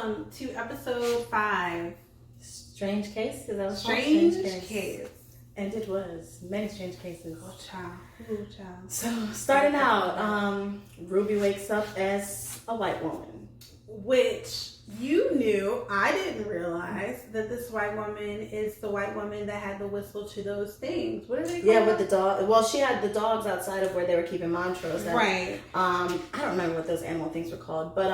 welcome to episode 5. Strange case? Because that was Strange case. And it was many strange cases. Oh, child. Oh, child. So, starting out, Ruby wakes up as a white woman. Which you knew. I didn't realize that this white woman is the white woman that had the whistle to those things. What are they called? Yeah, with the dog. Well, she had the dogs outside of where they were keeping Montrose. Right. I don't remember what those animal things were called. But,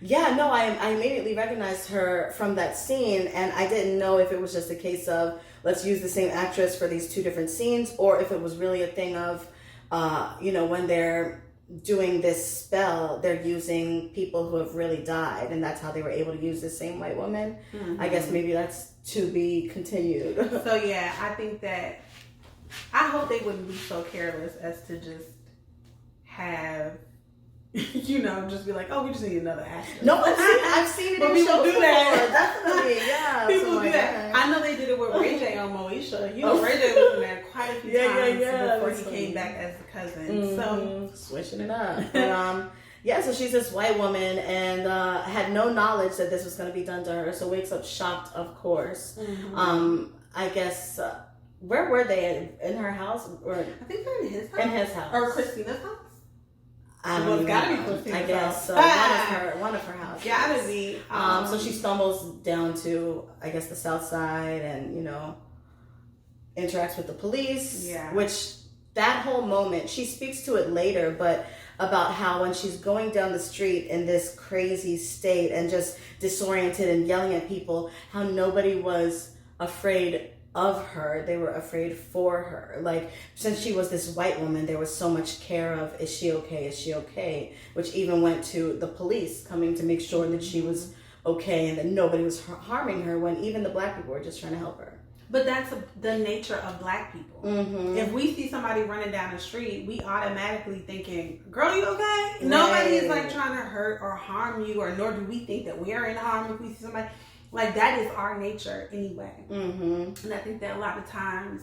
yeah, no, I immediately recognized her from that scene. And I didn't know if it was just a case of, let's use the same actress for these two different scenes. Or if it was really a thing of, when they're doing this spell, they're using people who have really died, and that's how they were able to use the same white woman. Mm-hmm. I guess maybe that's to be continued. So yeah, I think that I hope they wouldn't be so careless as to just have just be like, oh, we just need another actress. No, I've seen it. But people do that. Definitely, yeah. People do that. I know they did it with Ray J on Moesha. Ray J was in there quite a few times before he came back as the cousin. Mm-hmm. So switching it up. But, so she's this white woman and had no knowledge that this was going to be done to her. So wakes up shocked, of course. Mm-hmm. I guess. Where were they? In her house? Or I think they're in his house. In his house. Or Christina's house. Well, it's gotta be Christina's I guess one of her houses. Gotta be. So she stumbles down to, I guess, the south side and, interacts with the police. Yeah. Which, that whole moment, she speaks to it later, but about how when she's going down the street in this crazy state and just disoriented and yelling at people, how nobody was afraid of her. They were afraid for her. Like, since she was this white woman, there was so much care of, is she okay? Is she okay? Which even went to the police coming to make sure that she was okay and that nobody was harming her, when even the black people were just trying to help her. But that's the nature of black people. Mm-hmm. If we see somebody running down the street, we automatically thinking, girl, you okay? Right. Nobody is like trying to hurt or harm you, or nor do we think that we are in harm if we see somebody. Like, that is our nature anyway. Mm-hmm. And I think that a lot of times,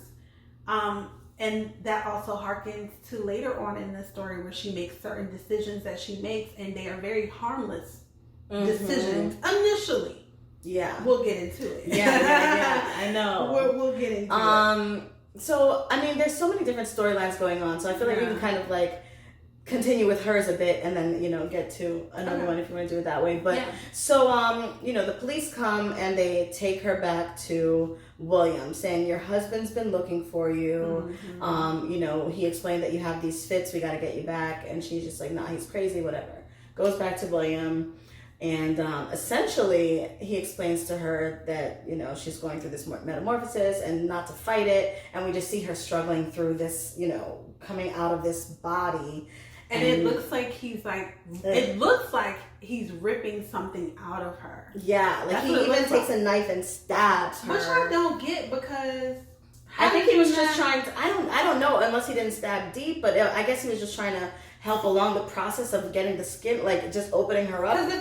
and that also harkens to later on in the story where she makes certain decisions that she makes, and they are very harmless decisions initially. Yeah. We'll get into it. Yeah, I know. We'll get into it. So, I mean, there's so many different storylines going on, so I feel like we can kind of, continue with hers a bit and then, get to another one if you want to do it that way. But, so, the police come and they take her back to William, saying, your husband's been looking for you. Mm-hmm. He explained that you have these fits, we got to get you back. And she's just like, nah, he's crazy, whatever. Goes back to William. And essentially, he explains to her that, she's going through this metamorphosis and not to fight it. And we just see her struggling through this, coming out of this body. And it looks like it looks like he's ripping something out of her. Yeah, like he even takes a knife and stabs her. Which I don't get, because I think he was just trying to, I don't know, unless he didn't stab deep, but I guess he was just trying to help along the process of getting the skin, like just opening her up. I would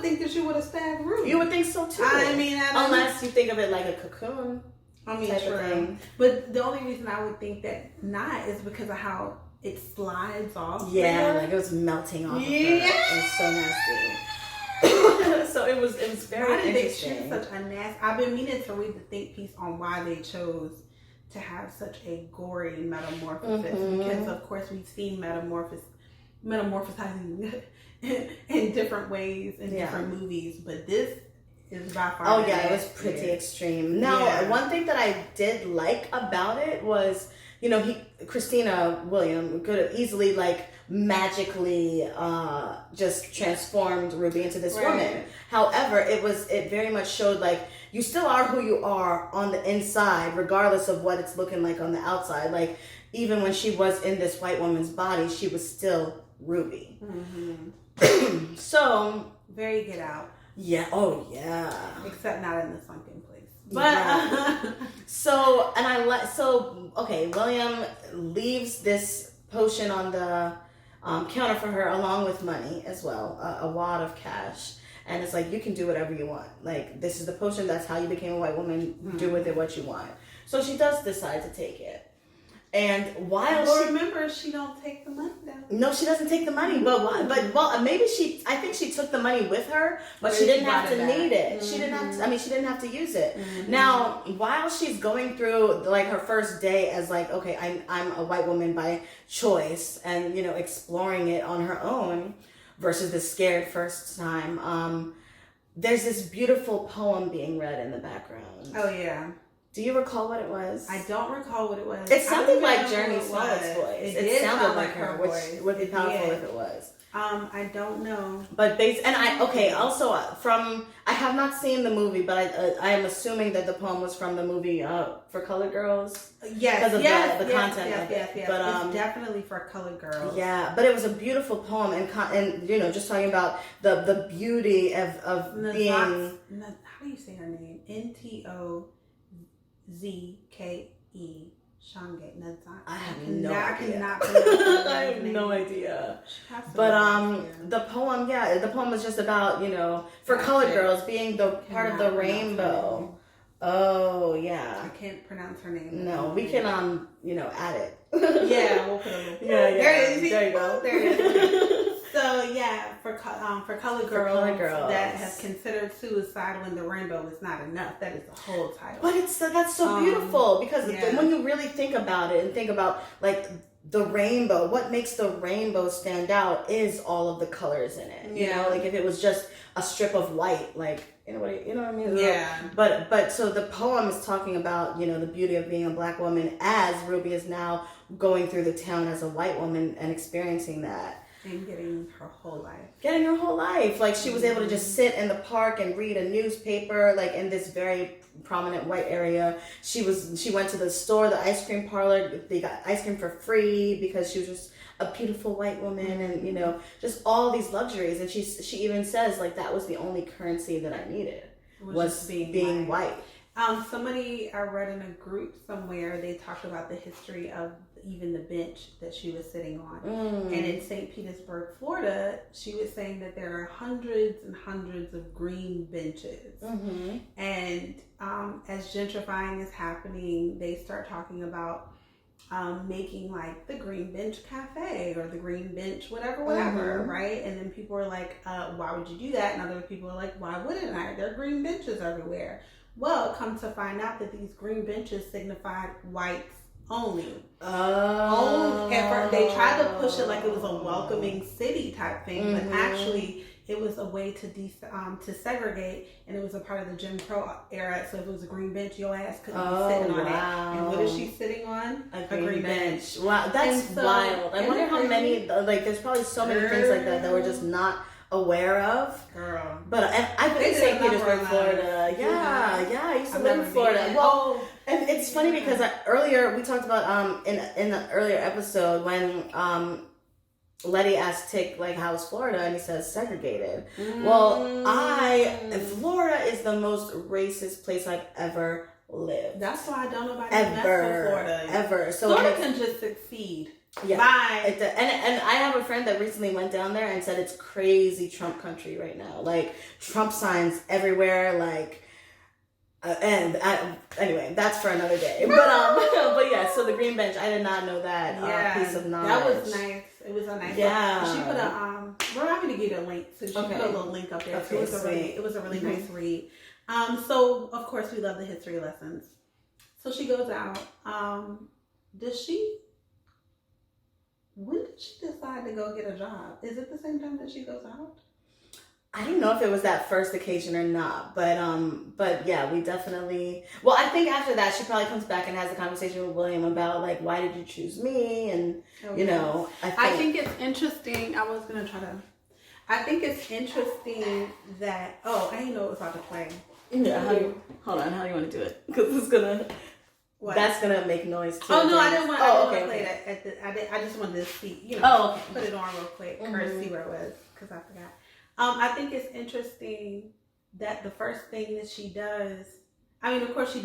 think that you would have stabbed Ruby. You would think so too. Unless you think of it like a cocoon. True. But the only reason I would think that not is because of how it slides off. Yeah, like it was melting off of her. It's so nasty. So it was very interesting. Why did they choose such a nasty? I've been meaning to read the think piece on why they chose to have such a gory metamorphosis, because of course we've seen metamorphosizing in different ways in different movies, but this is by far. It was pretty extreme. Now, one thing that I did like about it was, Christina William could have easily magically just transformed Ruby into this woman. However, it very much showed you still are who you are on the inside, regardless of what it's looking like on the outside. Even when she was in this white woman's body, she was still Ruby. Mm-hmm. So very Get Out. Yeah. Oh yeah. Except not in the sunken place. But William leaves this potion on the counter for her, along with money as well, a wad of cash. And it's like, you can do whatever you want. This is the potion. That's how you became a white woman. Mm-hmm. Do with it what you want. So she does decide to take it. And while remember, she don't take the money down. No, she doesn't take the money. But maybe I think she took the money with her, but she didn't have to need it. She didn't have to, she didn't have to use it. Now, while she's going through like her first day as like, okay, I'm a white woman by choice, and exploring it on her own versus the scared first time, there's this beautiful poem being read in the background. Oh yeah. Do you recall what it was? I don't recall what it was. It sounded like Journey Smollett voice. It sounded like her, which would be powerful if it was. I don't know. But also I have not seen the movie, but I am assuming that the poem was from the movie For Colored Girls. Yes, because of the content of it. Yes. But it's definitely for colored girls. Yeah, but it was a beautiful poem, and just talking about the beauty of being. How do you say her name? Ntozke. Shange. I have no idea. I have no idea. But the poem was just about for colored girls being the part of the rainbow. Oh yeah. I can't pronounce her name. No, we can add it. Yeah, we'll put a little. Yeah. There it is. There you go. There it is. So yeah, for colored girls that have considered suicide when the rainbow is not enough. That is the whole title. But that's so beautiful because when you really think about it and think about like the rainbow, what makes the rainbow stand out is all of the colors in it. Like if it was just a strip of white, like what I mean? Yeah. But so the poem is talking about the beauty of being a black woman as Ruby is now going through the town as a white woman and experiencing that. And getting her whole life. Like she was able to just sit in the park and read a newspaper, like in this very prominent white area. She went to the store, the ice cream parlor. They got ice cream for free because she was just a beautiful white woman, and just all these luxuries. And she even says like that was the only currency that I needed was being white. Somebody I read in a group somewhere, they talked about the history of even the bench that she was sitting on. And in St. Petersburg, Florida, she was saying that there are hundreds and hundreds of green benches. And as gentrifying is happening, they start talking about making like the Green Bench Cafe or the Green Bench whatever, right? And then people are like, why would you do that? And other people are like, why wouldn't I? There are green benches everywhere. Well, come to find out that these green benches signified whites only. They tried to push it like it was a welcoming city type thing, but actually it was a way to segregate, and it was a part of the Jim Crow era. So if it was a green bench, your ass couldn't be sitting on it. And what is she sitting on? A green bench. Wow, that's wild. I wonder how many. Like, there's probably so many things like that we're just not aware of. Girl. But I've been in St. Petersburg, Florida. Yeah, I used to live in Florida. Well, and it's funny because earlier we talked about in the earlier episode when Letty asked Tick like how's Florida, and he says segregated. Well, Florida is the most racist place I've ever lived. That's why I don't know about mess with Florida. Ever. So Florida can just succeed. Yeah. Bye. And I have a friend that recently went down there and said it's crazy Trump country right now. Like Trump signs everywhere. Like, anyway, that's for another day. But yeah. So the green bench, I did not know that piece of knowledge. That was nice. It was a nice. Yeah. She put we're not going to get a link, so she put a little link up there. Okay, so it was a really nice read. So of course we love the history lessons. So she goes out. When did she decide to go get a job? Is it the same time that she goes out? I don't know if it was that first occasion or not, but yeah, we definitely. Well, I think after that she probably comes back and has a conversation with William about like why did you choose me, and I think it's interesting. I think it's interesting that I didn't know it was about to play. Yeah, hold on. How do you want to do it? Because it's gonna. What? That's gonna make noise too. Oh no, I didn't want. To play that. I just wanted to see. Put it on real quick. Or see where it was because I forgot. I think it's interesting that the first thing that she does. I mean, of course, she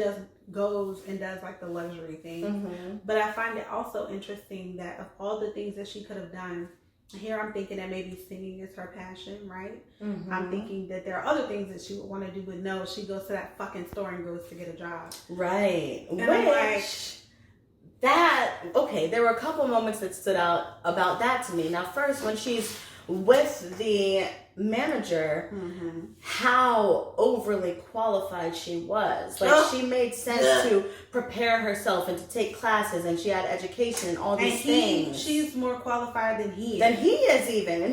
goes and does like the luxury thing. But I find it also interesting that of all the things that she could have done. Here I'm thinking that maybe singing is her passion, right? I'm thinking that there are other things that she would want to do, but no, she goes to that fucking store and goes to get a job. Right. And I'm like, there were a couple moments that stood out about that to me. Now, first, when she's with the manager, how overly qualified she was. Like, she made sense to prepare herself and to take classes, and she had education and all these things. She's more qualified than he is. And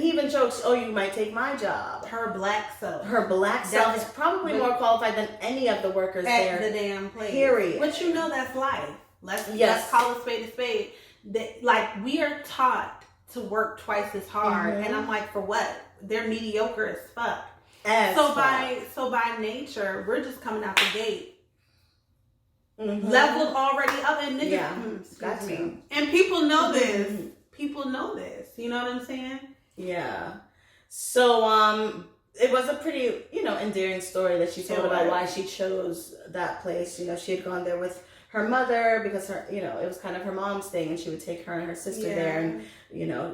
he even jokes, oh, you might take my job. Her black self is probably more qualified than any of the workers there. At the damn place. Period. But that's life. Let's call a spade a spade. Like, we are taught to work twice as hard, and I'm like, for what? They're mediocre as fuck. So by nature, we're just coming out the gate leveled already up, and niggas, and people know this. People know this. You know what I'm saying? Yeah. So it was a pretty endearing story that she told about why she chose that place. She had gone there with her mother because it was kind of her mom's thing, and she would take her and her sister there, and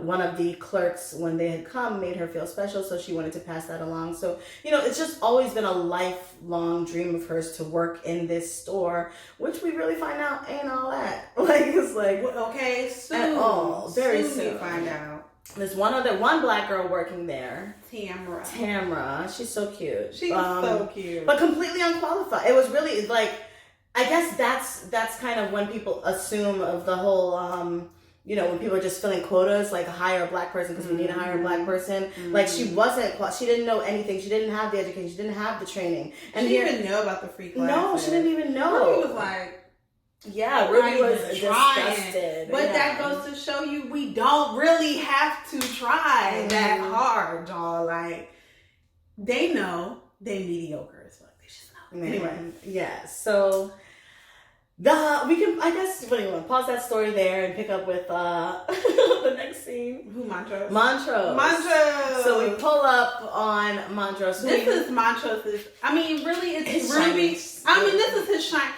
one of the clerks, when they had come, made her feel special, so she wanted to pass that along. So it's just always been a lifelong dream of hers to work in this store, which we really find out ain't all that. Like, it's like, okay, soon, at all, very soon we find out. There's one black girl working there. Tamra. She's so cute. She's so cute. But completely unqualified. It was really like, I guess that's kind of when people assume of the whole, when people are just filling quotas, like hire a black person because we need to hire a black person. Like, she she didn't know anything. She didn't have the education. She didn't have the training. And she didn't even know about the free classes. No, she didn't even know. Ruby was like, Ruby was disgusted. But that goes to show you we don't really have to try that hard, y'all. Like, they know they mediocre as fuck. They just know. Anyway. Yeah, so we can, I guess, what do you want? Pause that story there and pick up with the next scene. Who, Montrose? Montrose. So we pull up on Montrose. This is Montrose's, really, it's Ruby. This is his shine.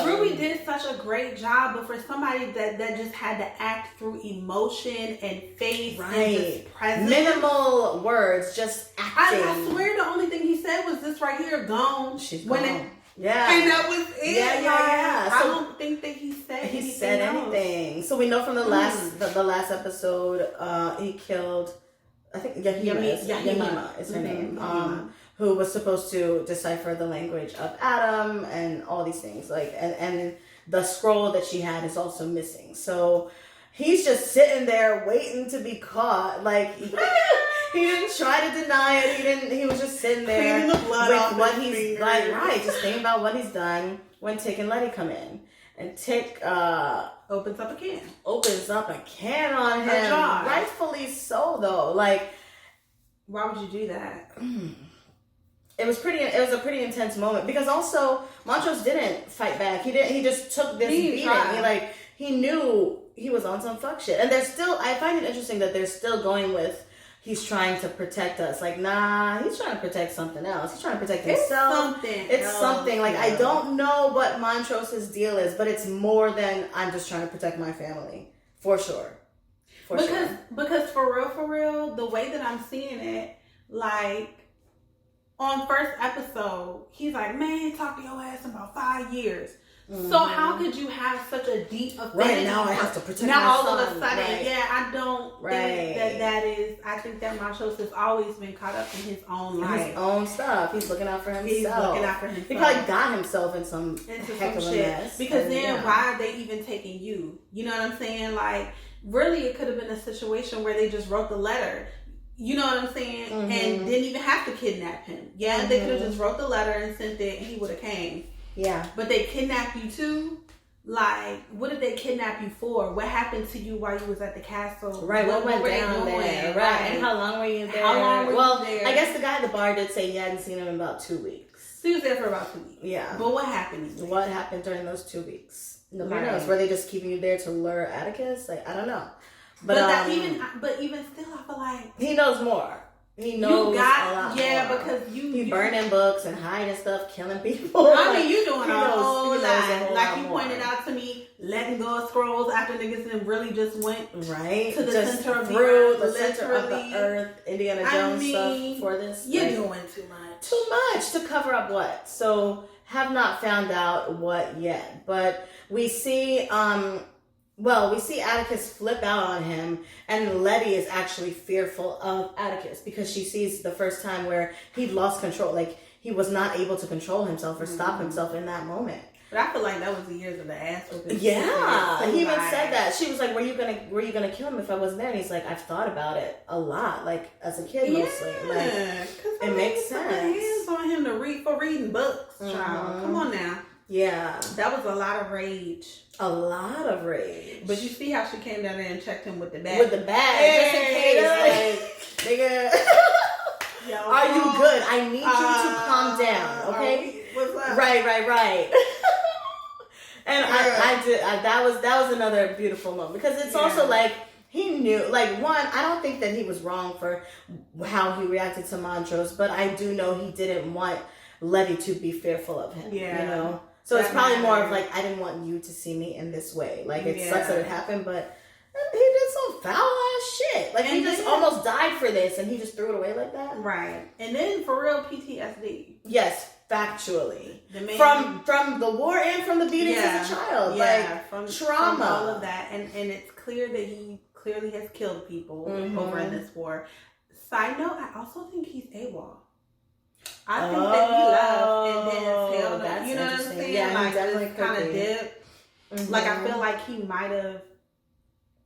Ruby did such a great job, but for somebody that just had to act through emotion and face and just presence. Minimal words, just acting. I swear the only thing he said was this right here, gone. She's gone. And that was it. Yeah. So, I don't think that he said anything. So we know from the last episode, he killed, I think Yamima is her name. Who was supposed to decipher the language of Adam and all these things. Like, and the scroll that she had is also missing. So he's just sitting there waiting to be caught. Like, he didn't try to deny it. He was just sitting there cleaning the blood off what he's like, just thinking about what he's done when Tick and Letty come in. And Tick opens up a can on him. Rightfully so, though. Like, why would you do that? It was a pretty intense moment, because also Montrose didn't fight back. He just took this beating. He knew he was on some fuck shit. And I find it interesting that they're still going with, he's trying to protect us. Like, nah, he's trying to protect something else. He's trying to protect himself. It's something. Like, I don't know what Montrose's deal is, but it's more than I'm just trying to protect my family. For sure. Because for real, the way that I'm seeing it, like, on first episode, he's like, man, talk to your ass in about 5 years. So how could you have such a deep affinity? Right, now I have to protect my son. Now all of a sudden, I don't think that is, I think that Montrose has always been caught up in his own life. His own stuff. He's looking out for himself. He probably got himself in some heck of a mess. Because why are they even taking you? You know what I'm saying? Like, really, it could have been a situation where they just wrote the letter. You know what I'm saying? And didn't even have to kidnap him. Yeah, they could have just wrote the letter and sent it, and he would have came. Yeah. But they kidnapped you too? Like, what did they kidnap you for? What happened to you while you was at the castle? Right, what went down there? Right, and how long were you there? I guess the guy at the bar did say he hadn't seen him in about 2 weeks. So he was there for about 2 weeks. Yeah. But what happened? What happened during those 2 weeks? Nobody knows. Were they just keeping you there to lure Atticus? Like, I don't know. But even still, I feel like he knows more. He knows a lot more. Because he burning books and hiding stuff, killing people. I mean, you doing a whole lot. Like you pointed out to me, letting go of scrolls after niggas and really just went to the center of the center of the earth. Indiana Jones stuff for this. You're doing too much. Too much to cover up what? So have not found out what yet, but we see. We see Atticus flip out on him, and Letty is actually fearful of Atticus because she sees the first time where he lost control. Like, he was not able to control himself or stop himself in that moment. But I feel like that was the years of the ass whooping. Yeah, he even said that. She was like, were you gonna kill him if I wasn't there? And he's like, I've thought about it a lot, like, as a kid mostly. Like, it makes sense. Hands on him to read for reading books, child. Come on now. Yeah. That was a lot of rage. A lot of rage. But you see how she came down there and checked him with the bag. With the bag, just in case. Like, nigga, are you good? I need you to calm down, okay? What's up? Right. And that was another beautiful moment because it's also like he knew, like, one, I don't think that he was wrong for how he reacted to Montrose, but I do know he didn't want Letty to be fearful of him. Yeah. You know? So it's probably more of like, I didn't want you to see me in this way. Like, it sucks that it happened, but he did some foul ass shit. Like, he just almost died for this, and he just threw it away like that. Right. And then, for real, PTSD. Yes, factually. From the war and from the beatings as a child. Yeah, like, from trauma. From all of that. And it's clear that he clearly has killed people over in this war. Side note, I also think he's AWOL. I think that he left and then held up. You know what I'm saying? Yeah, like, definitely kind of dip. Like, I feel like he might have.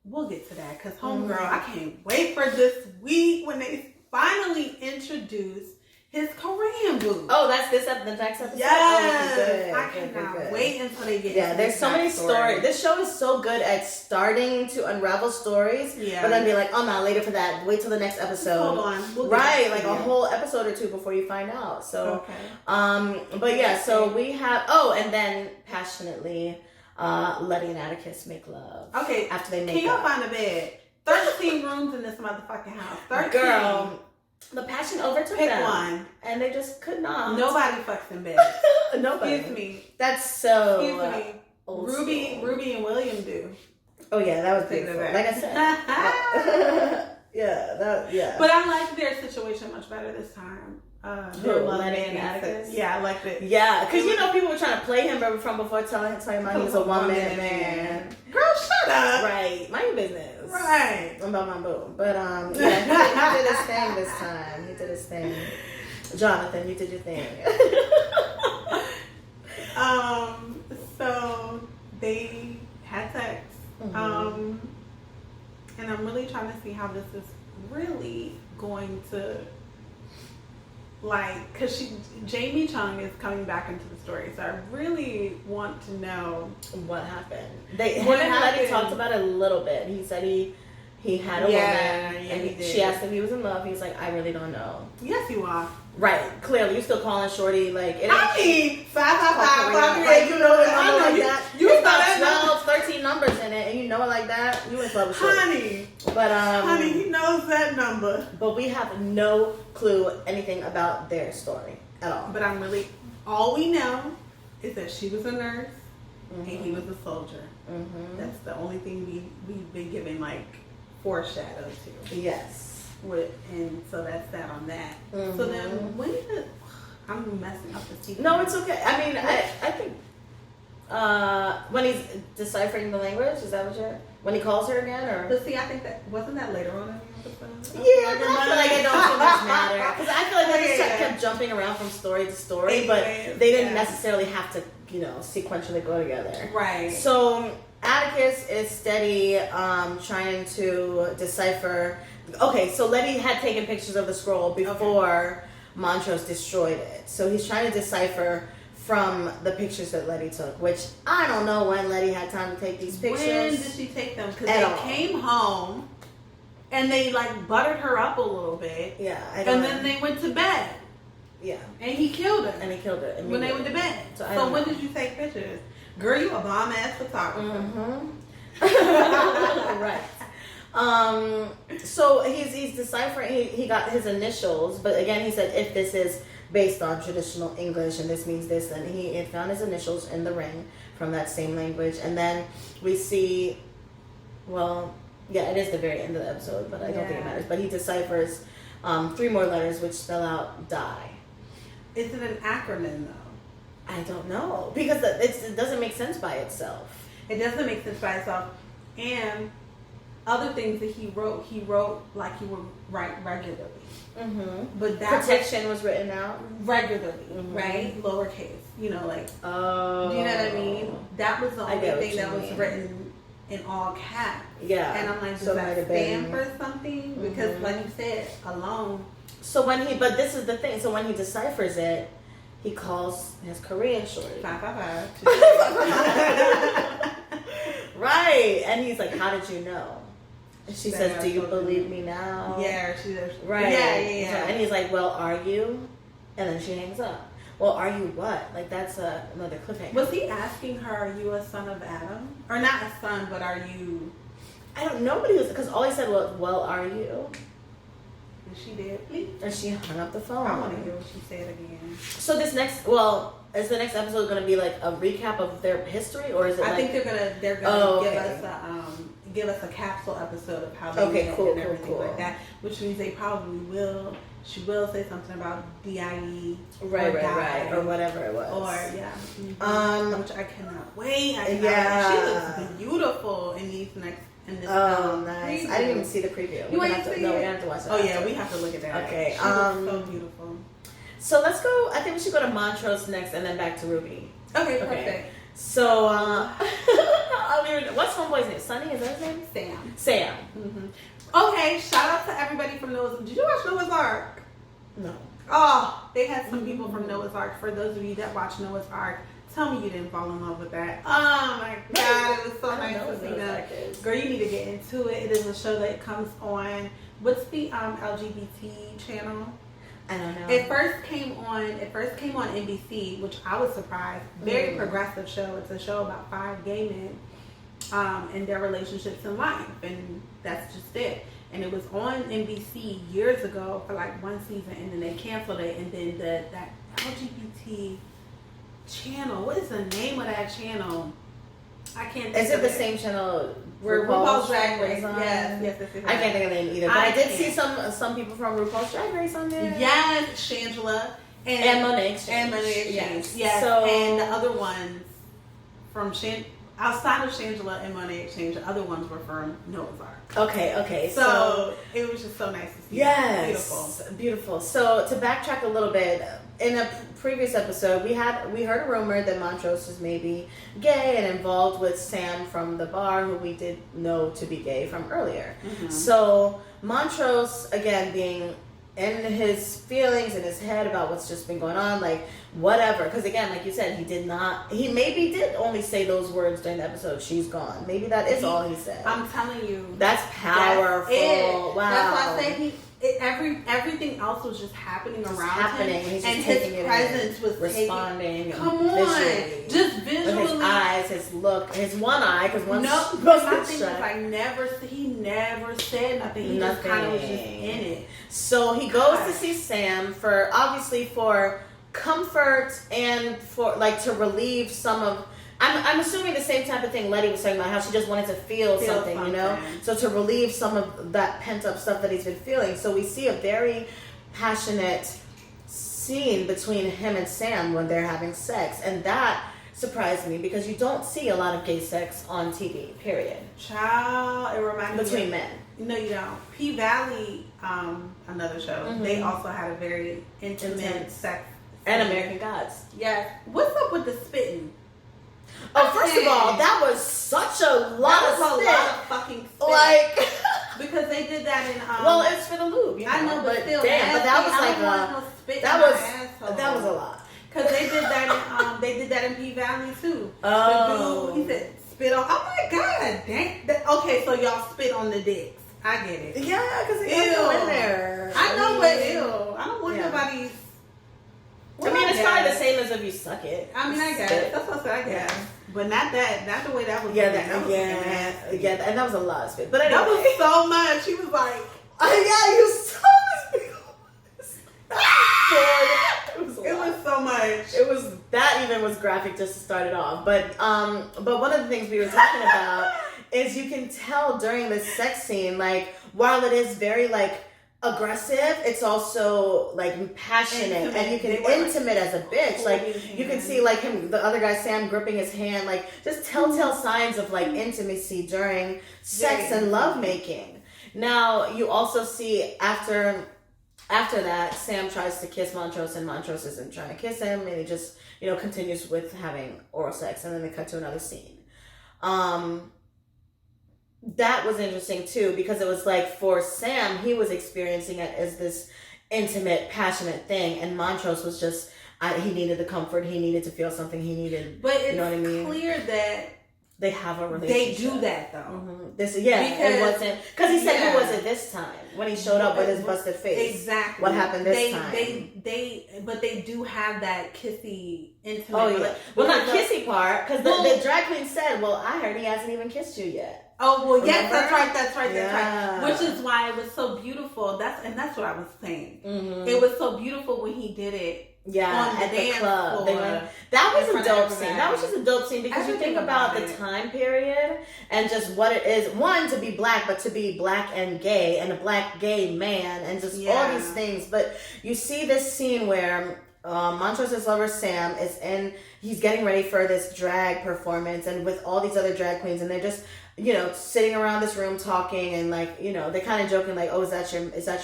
We'll get to that because homegirl, I can't wait for this week when they finally introduce his Korean boo. Oh, that's the next episode? Yes. I cannot wait until they get into there's so many stories. This show is so good at starting to unravel stories, but then be like, oh no, later for that. Wait till the next episode. Hold on. We'll like a whole episode or two before you find out. So, but yeah, so we have, and then passionately, Letty and Atticus make love. Okay. After they make Can y'all find a bed? 13 rooms in this motherfucking house. 13. Girl. The passion overtook Pick them. one. And they just could not. Nobody fucks in bed. Nobody. Excuse me. That's so. Excuse me. Ruby and William do. Oh yeah, that was beautiful. Like I said. Yeah. But I like their situation much better this time. Letty and Atticus. Yeah, I liked it. Yeah, because people were trying to play him from before telling him he was a 1 minute man. Girl, shut up. Right, mind your business. Right. I'm about my boo. But he did his thing this time. He did his thing. Jonathan, you did your thing. So they had sex. And I'm really trying to see how this is really going to, like, because Jamie Chung is coming back into the story, so I really want to know what happened. Him and Letty talked about it a little bit. He said he had a woman, and she asked if he was in love. He was like, I really don't know. Yes, you are. Right, clearly, you still calling Shorty like it. I mean, 555. Like, you know it like that. You got 12, 13 numbers in it, and you know it like that. You in love with Shorty. Honey. But honey, he knows that number. But we have no clue anything about their story at all. But all we know is that she was a nurse and he was a soldier. That's the only thing we've been given like foreshadow to. Yes. And so that's that on that. So then I'm messing up the secret. No, it's okay. I mean, I think when he's deciphering the language, is that what when he calls her again, or? But see, I think wasn't that later on in the episode? Yeah, but I feel like it don't too much matter because I feel like they just kept jumping around from story to story, but they didn't necessarily have to, sequentially go together. Right. So Atticus is steady, trying to decipher. Okay, so Letty had taken pictures of the scroll before Montrose destroyed it. So he's trying to decipher from the pictures that Letty took, which I don't know when Letty had time to take these pictures. When did she take them? Because they came home and they like buttered her up a little bit. Yeah, then they went to bed. Yeah. And he killed her. And he killed her when they went to bed. So when did you take pictures? Girl, you a bomb ass photographer. Right. So he's deciphering. He got his initials, but again, he said if this is based on traditional English and this means this, then he had found his initials in the ring from that same language, and then we see. Well, yeah, it is the very end of the episode, but I don't think it matters. But he deciphers 3 more letters which spell out die. Is it an acronym though? I don't know, because it doesn't make sense by itself. It doesn't make sense by itself. And other things that he wrote like he would write regularly. Mm-hmm. But that protection was written out regularly, right? Lowercase, like. Oh. Do you know what I mean? That was the only thing that was written in all caps. Yeah. And I'm like, does that stand for something? Because, like you said, alone. So but this is the thing. So when he deciphers it, he calls his Korean shorty. 555. Right. And he's like, how did you know? And she says, do you believe me now? Yeah, she does. Right. Yeah. And he's like, well, are you? And then she hangs up. Well, are you what? Like, that's another cliffhanger. Was he asking her, are you a son of Adam? Or not a son, but are you... I don't know, but he was... Because all he said was, well, are you? And she did. Please. And she hung up the phone. I want to hear what she said again. So this next... Well, is the next episode going to be like a recap of their history? Or is it I think they're gonna give us a capsule episode of how they met and everything like that. Which means they probably will... She will say something about DIE, right, or whatever it was, or which I cannot wait. She looks beautiful in this. Nice. Preview. I didn't even see the preview. We have to watch that. Oh yeah, we have to look at that. Okay, she looks so beautiful. So let's go. I think we should go to Montrose next, and then back to Ruby. Okay, perfect. So, what's homeboy's name? Sonny, is that his name? Sam. Mm-hmm. Okay, shout out to everybody from Noah's. Did you watch Noah's Ark? No. Oh, they had some people from Noah's Ark. For those of you that watch Noah's Ark, tell me you didn't fall in love with that. Oh my God, it was so nice to see that. Girl, you need to get into it. It is a show that comes on. What's the LGBT channel? I don't know. It first came on NBC, which I was surprised. Very progressive show. It's a show about 5 gay men and their relationships in life, and that's just it. And it was on NBC years ago for like 1 season, and then they canceled it. And then that LGBT channel, what is the name of that channel? I can't think of it. Is it the same channel where RuPaul's Drag Race? Yes. I can't think of the name either. But I did see some people from RuPaul's Drag Race on there. Yes, Shangela and Monet Exchange. And Monet Exchange. Yes. So, and the other ones from outside of Shangela and Monet Exchange, the other ones were from Noah's Ark. Okay. So it was just so nice to see. Yes. Beautiful. So to backtrack a little bit, in a previous episode, we heard a rumor that Montrose was maybe gay and involved with Sam from the bar, who we did know to be gay from earlier. Mm-hmm. So Montrose, again, being in his feelings, in his head about what's just been going on, like whatever, because again, like you said, he maybe did only say those words during the episode, she's gone. Maybe that is all he said. I'm telling you, that's powerful. Wow. That's why I say everything else was just happening around him, and his presence was responding. Come on, visually. Just visually, with his eyes, his look, his one eye, because one. No, my thing was he never said nothing. He just kind of was just in it. So he goes to see Sam for comfort and for to relieve some of. I'm assuming the same type of thing Letty was talking about, how she just wanted to feel something, you know? So to relieve some of that pent-up stuff that he's been feeling. So we see a very passionate scene between him and Sam when they're having sex. And that surprised me because you don't see a lot of gay sex on TV, period. Child, it reminds me between men. No, you don't. P-Valley, another show, they also had a very intimate sex. And American Gods. Yes. What's up with the spitting? Oh, first of all, that was such a lot of fucking spit. Because they did that in well, it's for the lube, you know. I know, but still, damn, but that was that was a lot. Because they did that in P-Valley too. Oh. The dude, he said spit on. Oh my God, dang. Okay, so y'all spit on the dicks. I get it. Yeah, because it go in there. I know, but ew. I don't want nobody's. Well, I mean, it's probably the same as if you suck it. I mean, I guess. That's what I said, I guess. But not the way that was. Yeah, and that was a lot of spit. But anyway, that was so much. He was like, yeah, you saw this big. It was so much. It was that even was graphic just to start it off. But one of the things we were talking about is you can tell during this sex scene, like while it is very like aggressive, it's also like passionate, and you can intimate as a bitch. Like you can see like him, the other guy Sam, gripping his hand, like just telltale signs of like intimacy during sex and lovemaking. Now you also see after that, Sam tries to kiss Montrose, and Montrose isn't trying to kiss him, and he just, continues with having oral sex, and then they cut to another scene. That was interesting too, because it was like for Sam, he was experiencing it as this intimate, passionate thing, and Montrose was just, he needed the comfort, he needed to feel something, he needed, but it's you know what I mean? Clear that they have a relationship. They do that though. Mm-hmm. It wasn't, because he said, who was it this time when he showed up with his busted face? Exactly. What happened this time? But they do have that kissy, intimate. Oh yeah. Well, not kissy part, because the drag queen said, "Well, I heard he hasn't even kissed you yet." Oh well, yes, that's right. Yeah. Which is why it was so beautiful. That's what I was saying. Mm-hmm. It was so beautiful when he did it. Yeah, at the club. That was a dope scene. That was just a dope scene because you think about the time period and just what it is. One, to be black, but to be black and gay, and a black gay man, and just all these things. But you see this scene where Montrose's lover Sam he's getting ready for this drag performance, and with all these other drag queens, and they're just sitting around this room talking, and like they're kind of joking like, oh, is that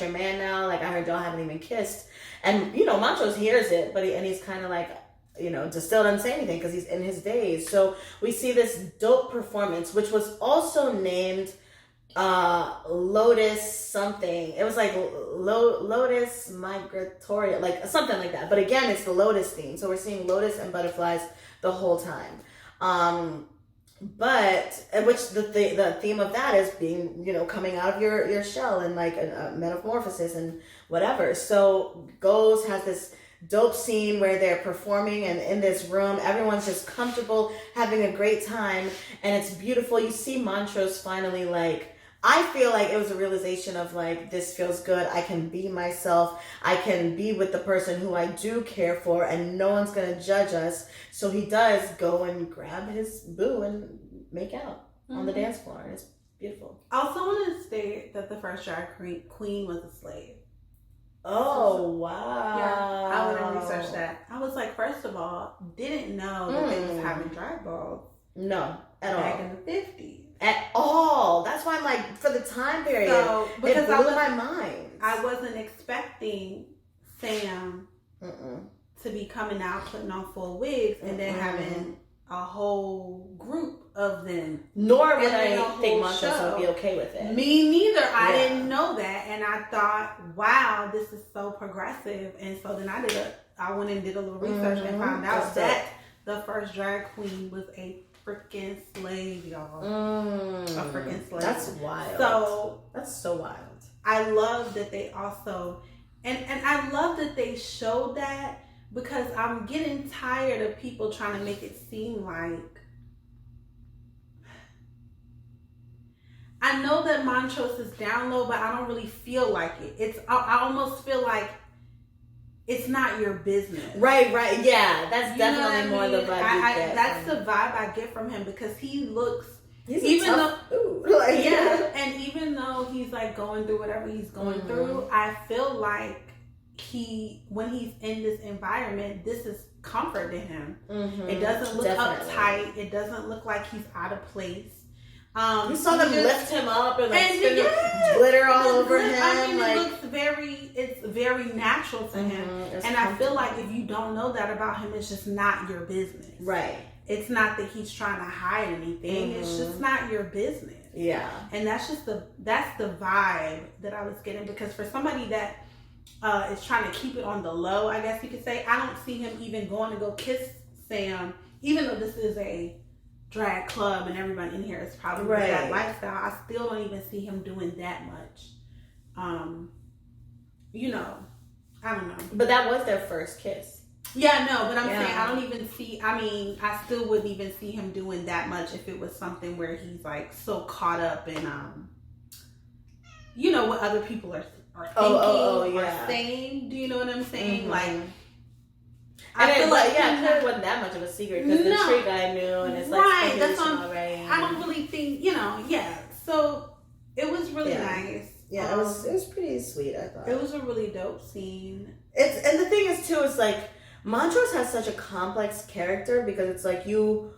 your man now? Like, I heard y'all haven't even kissed. And, Montrose hears it, but he's kind of like, just still doesn't say anything because he's in his daze. So we see this dope performance, which was also named Lotus something. It was like Lotus Migratoria, like something like that. But again, it's the Lotus theme. So we're seeing lotus and butterflies the whole time. But which the theme of that is being, coming out of your shell and like a metamorphosis and whatever. So Goes has this dope scene where they're performing, and in this room everyone's just comfortable, having a great time, and it's beautiful. You see Montrose finally, like, I feel like it was a realization of like, this feels good. I can be myself. I can be with the person who I do care for, and no one's going to judge us. So he does go and grab his boo and make out on the dance floor. And it's beautiful. I also want to state that the first drag queen was a slave. Oh, wow. Yeah, I went and researched that. I was like, first of all, didn't know that they was having drag balls. No, at all. Back in the 50s. At all. That's why I'm like, for the time period, it blew my mind. I wasn't expecting Sam to be coming out, putting on full wigs, and then having a whole group of them. Nor would I think Montrose would be okay with it. Me neither. I didn't know that, and I thought, wow, this is so progressive. And so then I went and did a little research and found out that the first drag queen was a freaking slave, y'all. A freaking slave. That's wild. That's so wild. I love that they also, and I love that they showed that, because I'm getting tired of people trying to make it seem like, I know that Montrose is down low, but I don't really feel like it. I almost feel like it's not your business. Right. Yeah, that's definitely more the vibe you get. That's the vibe I get from him, because he looks, and even though he's like going through whatever he's going through, I feel like when he's in this environment, this is comfort to him. It doesn't look uptight. It doesn't look like he's out of place. You saw them lift him up and spin glitter all over him. I mean, it's very natural to him. And I feel like if you don't know that about him, it's just not your business. Right. It's not that he's trying to hide anything. It's just not your business. Yeah. And that's the vibe that I was getting, because for somebody that is trying to keep it on the low, I guess you could say, I don't see him even going to go kiss Sam, even though this is a drag club and everybody in here is probably with that lifestyle. I still don't even see him doing that much. I don't know. But that was their first kiss. Yeah, no, but I'm saying I don't even see. I mean, I still wouldn't even see him doing that much if it was something where he's like so caught up in you know, what other people are thinking or saying. Do you know what I'm saying? Mm-hmm. Like, I feel like it wasn't that much of a secret because the tree guy knew, and it's like that's already. I don't really think, you know, So it was really nice. Yeah, it was pretty sweet. I thought it was a really dope scene. And the thing is too, it's like Montrose has such a complex character because it's like you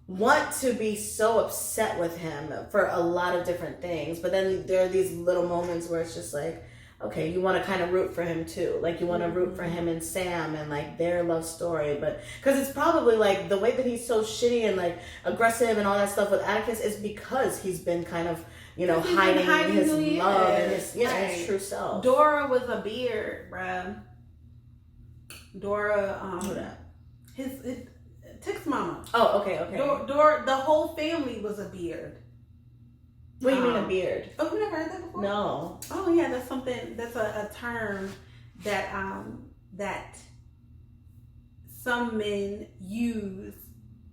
want to be so upset with him for a lot of different things, but then there are these little moments where it's just like, okay, you want to kind of root for him too. Like you want to root for him and Sam and like their love story, but because it's probably like the way that he's so shitty and like aggressive and all that stuff with Atticus is because he's been kind of, you know, hiding his love and his his true self. Dora was a beard, bruh. Dora, his Tick's mama. Oh, okay. Dora, the whole family was a beard. What do you mean a beard? Oh, you never heard that before? No. Oh yeah, that's something. That's a term that that some men use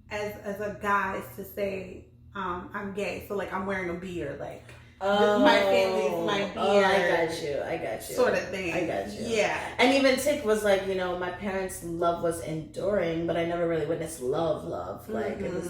as a guise to say I'm gay. So like I'm wearing a beard, like my family's my beard. Oh, I got you. Sort of thing. I got you. Yeah. And even Tick was like, you know, my parents' love was enduring, but I never really witnessed love. Like it was,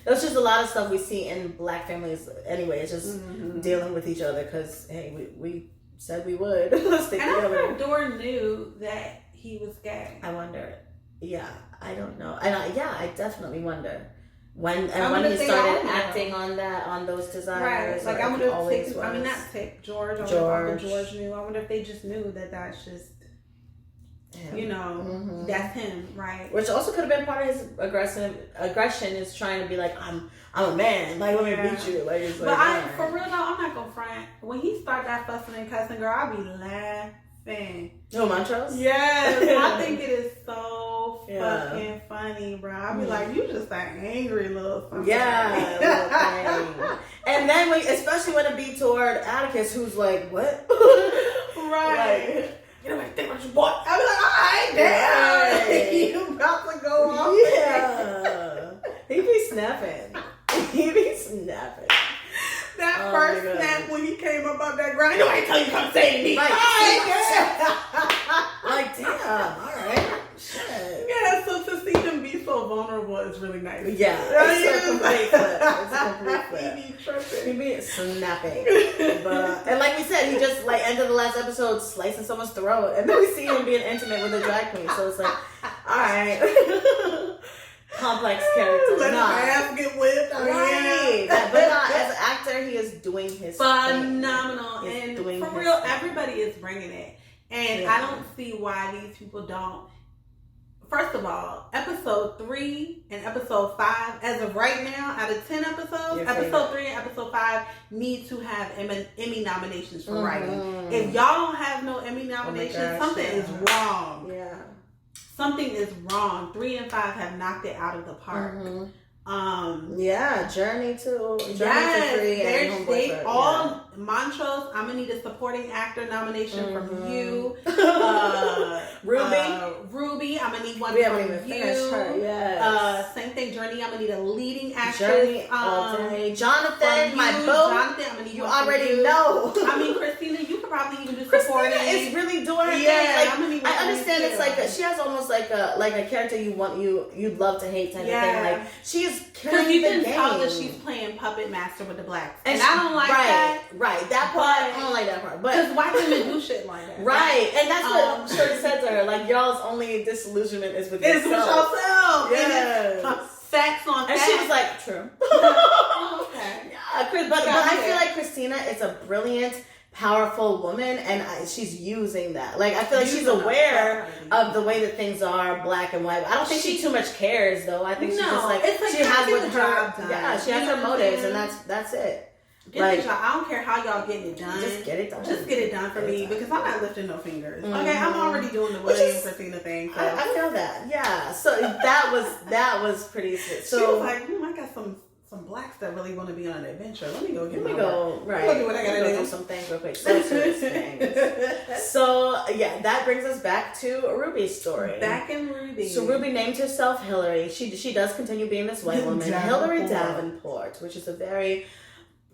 there's just a lot of stuff we see in black families anyway. It's just dealing with each other because hey, we said we would stick together. I thought Dora knew that he was gay. I wonder. Yeah, I don't know. And I definitely wonder. When he started acting on those desires, right? Like I wonder if Tick, not Tick, George. George knew. I wonder if they just knew that that's just him. You know, that's him, right? Which also could have been part of his aggression is trying to be like I'm a man, like let me beat you, like it's like. But for real though, I'm not gonna front. When he started that fussing and cussing, girl, I be laughing. No, Montrose? Yes, I think it is so fucking funny, bro. I be like, you just that angry little something. Yeah, little thing. And then especially when it be toward Atticus, who's like, what? Right. Like, you know what I think about your boy? I be like, all right, damn. Right. You about to go off. Yeah. He be snapping. That first snap when he came up out that ground, nobody tell you come say to me. Right. Oh, like, damn, alright. Shit. Yeah, so to see him be so vulnerable is really nice. Yeah. It's a complete flip. He be tripping. He be snapping. But, and like we said, he just like ended the last episode slicing someone's throat. And then we see him being intimate with a drag queen. So it's like, alright. Complex character. Let his ass get whipped. Right. But not as an actor, he is doing his phenomenal. Thing. And for real, everybody is bringing it. And I don't see why these people don't. First of all, episode 3 and episode 5, as of right now, out of 10 episodes, episode 3 and episode 5 need to have Emmy nominations for writing. If y'all don't have no Emmy nominations, something is wrong. Yeah. Something is wrong. 3 and 5 have knocked it out of the park. Journey to 3 and they all Montrose. I'm gonna need a supporting actor nomination from you. Ruby. I'm gonna need one from you. Her. Yes. Same thing. Journey. I'm gonna need a leading actress. Journey. Jonathan, my boo. Jonathan. I'm gonna need you already know. I mean, Christina. You could probably even do Christina supporting. is really doing her thing. Like, I understand it's like she has almost like a character you'd love to hate type of thing. Like she's because you can tell that she's playing puppet master with the blacks, and I don't like that. Right, that part I don't like that part. But because white women do shit like that. Right, and that's what Shirley said to her. Like y'all's only disillusionment is with yourself. It's with yourself. Yes. Facts on and facts. she was like, true. Okay. Yeah, but I feel like Christina is a brilliant, powerful woman, and she's using that. Like, I feel like she's aware of the way that things are, black and white. I don't think she too much cares, though. I think she's just like she has what her. Yeah, she has her motives, and that's it. I don't care how y'all getting it done. Just get it done. Just get it done for me because I'm not lifting no fingers. Okay, I'm already doing the William Christina thing. So. I feel that. Yeah. So that was pretty sweet. So she was like, I got some some blacks that really want to be on an adventure. Let me go get Let me go do what I gotta do. Some things real quick. So yeah, that brings us back to Ruby's story. Back in Ruby. So Ruby named herself Hillary. She does continue being this white woman, Hillary Davenport, which is a very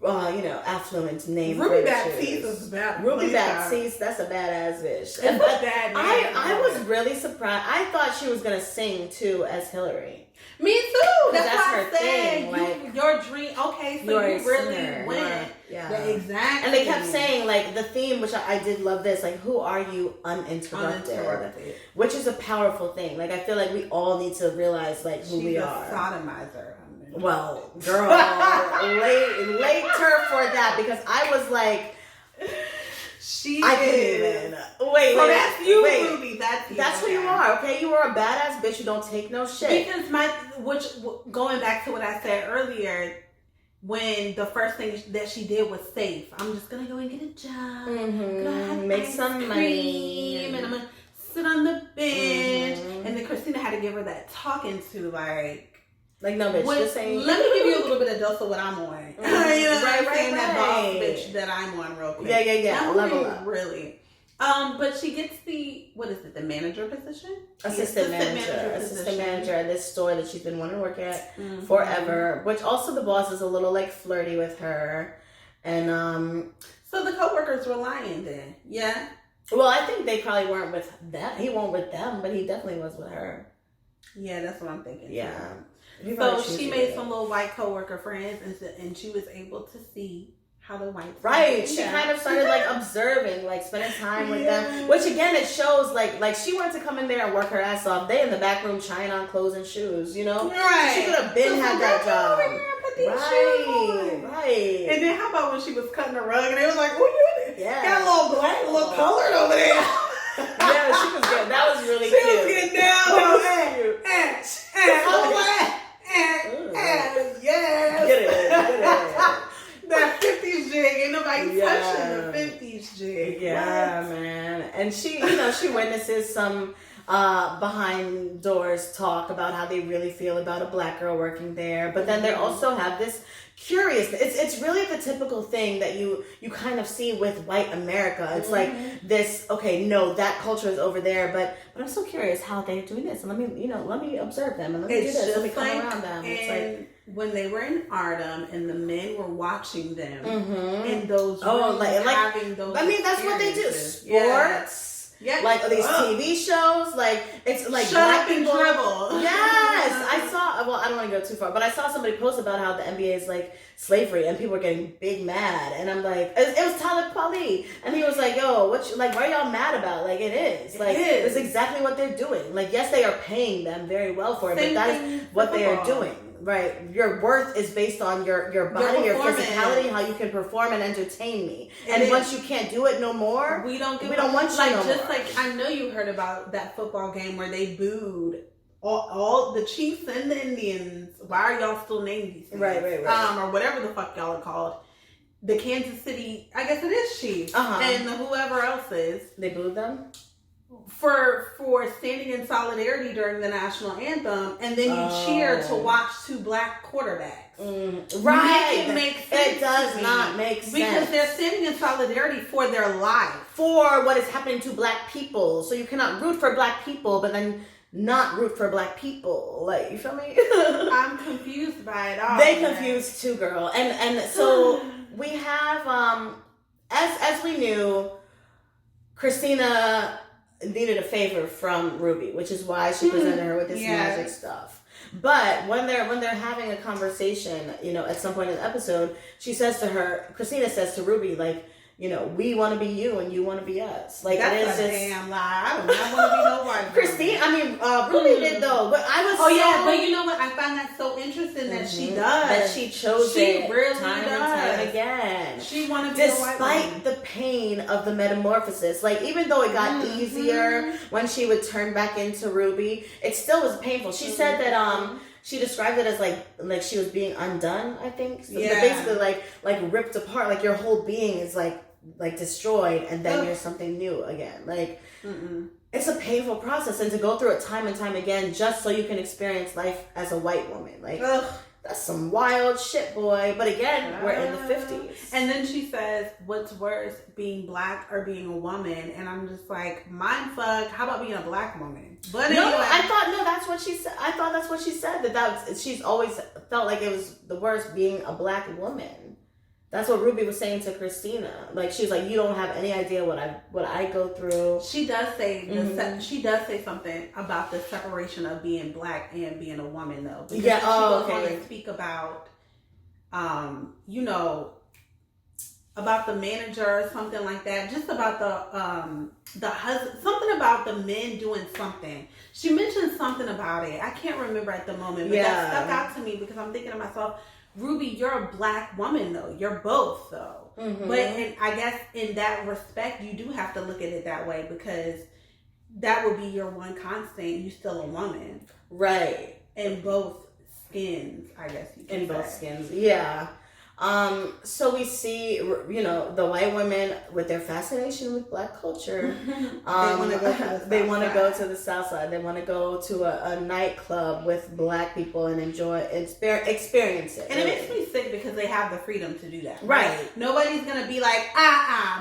affluent name. Ruby Baptiste is bad. Ruby Baptiste, that's a badass bitch. It's a bad name. I was really surprised. I thought she was gonna sing too as Hillary. Me too. That's her why I said thing. Like, your dream. Okay, so you really went. Yeah. Exactly. And they kept saying like the theme, which I did love this. Like, who are you uninterrupted? Which is a powerful thing. Like, I feel like we all need to realize like who we are. She's a sodomizer. Well, girl, late her for that because I was like, I couldn't even. Wait, that's you, Ruby. That's who you are. Okay, you are a badass bitch. You don't take no shit. Because going back to what I said earlier, when the first thing that she did was safe. I'm just gonna go and get a job. Mm-hmm. Make some money, and I'm gonna sit on the bench. And then Christina had to give her that talking to Like, no, bitch, just saying. Let me give you a little bit of dose of what I'm on. You know what I'm saying? That boss bitch that I'm on real quick. Yeah. Level up. Really. But she gets the manager position? Assistant manager at this store that she's been wanting to work at forever. Which also the boss is a little, like, flirty with her. And, so the coworkers were lying then. Yeah? Well, I think they probably weren't with them. He won't with them, but he definitely was with her. Yeah, that's what I'm thinking. Yeah. So she made some little white coworker friends, and she was able to see how the whites. Right. She kind of started like observing, like spending time with them. Which again, it shows like she wanted to come in there and work her ass off. They in the back room trying on clothes and shoes, you know. Right. She could have had that job. Right. And then how about when she was cutting the rug and it was like, oh, you got a little black, a little colored over there. Yeah, she was good. That was really cute. She was getting down. Yes. Get it. That 50s jig. Ain't nobody touching the 50s jig. Yeah, man. And she witnesses some behind doors talk about how they really feel about a black girl working there. But then they also have this curiousness. It's really the typical thing that you kind of see with white America. It's like this, okay, no, that culture is over there, but I'm so curious how they're doing this. And let me observe them and let me do this. Let me come around them. It's like when they were in Artem and the men were watching them and those having those that's what they do. Sports. Yeah, like these TV shows, like it's like shut black up and people. Dribble. Yes, I saw. Well, I don't want to go too far, but I saw somebody post about how the NBA is like slavery, and people were getting big mad. And I'm like, it was Talib Kweli, and he was like, "Yo, what are y'all mad about? Like, it is. Like, it's exactly what they're doing. Like, yes, they are paying them very well for it, but that is what they are doing." Right, your worth is based on your body, your physicality, how you can perform and entertain me. And once you can't do it no more, we don't want you no more. Just like I know you heard about that football game where they booed all the Chiefs and the Indians. Why are y'all still named these things? Right. Or whatever the fuck y'all are called. The Kansas City, I guess it is Chiefs, and whoever else is. They booed them? For standing in solidarity during the national anthem, and then you cheer to watch two black quarterbacks. Right. It makes sense. It does not make sense. Because they're standing in solidarity for their life. For what is happening to black people. So you cannot root for black people, but then not root for black people. Like, you feel me? I'm confused by it all. They confused too, girl. And so we have, as we knew, Christina needed a favor from Ruby, which is why she presented her with this magic stuff. But when they're having a conversation, at some point in the episode, Christina says to Ruby, like, we want to be you and you want to be us. Like, that's a damn lie. I do not want to be no white. Ruby did though. But I was. But you know what? I find that so interesting that she does. That she chose it really time does. and time again. She wanted to be a white woman. Despite the pain of the metamorphosis, like even though it got easier when she would turn back into Ruby, it still was painful. She said that she described it as like she was being undone, I think. So basically like ripped apart, like your whole being is like destroyed, and then you're something new again. Like it's a painful process, and to go through it time and time again just so you can experience life as a white woman. Like That's some wild shit, boy. But again, we're in the 50s. And then she says, what's worse, being black or being a woman? And I'm just like, mind fuck, how about being a black woman? But anyway. That's what she said. I thought that's what she said. She's always felt like it was the worst being a black woman. That's what Ruby was saying to Christina. Like, she's like, you don't have any idea what I go through. She does say she does say something about the separation of being black and being a woman, though. Because she goes on to speak about, about the manager or something like that. Just about the husband, something about the men doing something. She mentioned something about it. I can't remember at the moment, but that stuck out to me because I'm thinking to myself, Ruby, you're a black woman, though. You're both, though. Mm-hmm. But I guess in that respect, you do have to look at it that way because that would be your one constant. You're still a woman. Right. In both skins, I guess you can say. In both skins, yeah. So we see, the white women with their fascination with black culture. They want to go to the South Side. They want to go to a nightclub with black people and experience it. And it makes me sick because they have the freedom to do that. Right. Nobody's going to be like,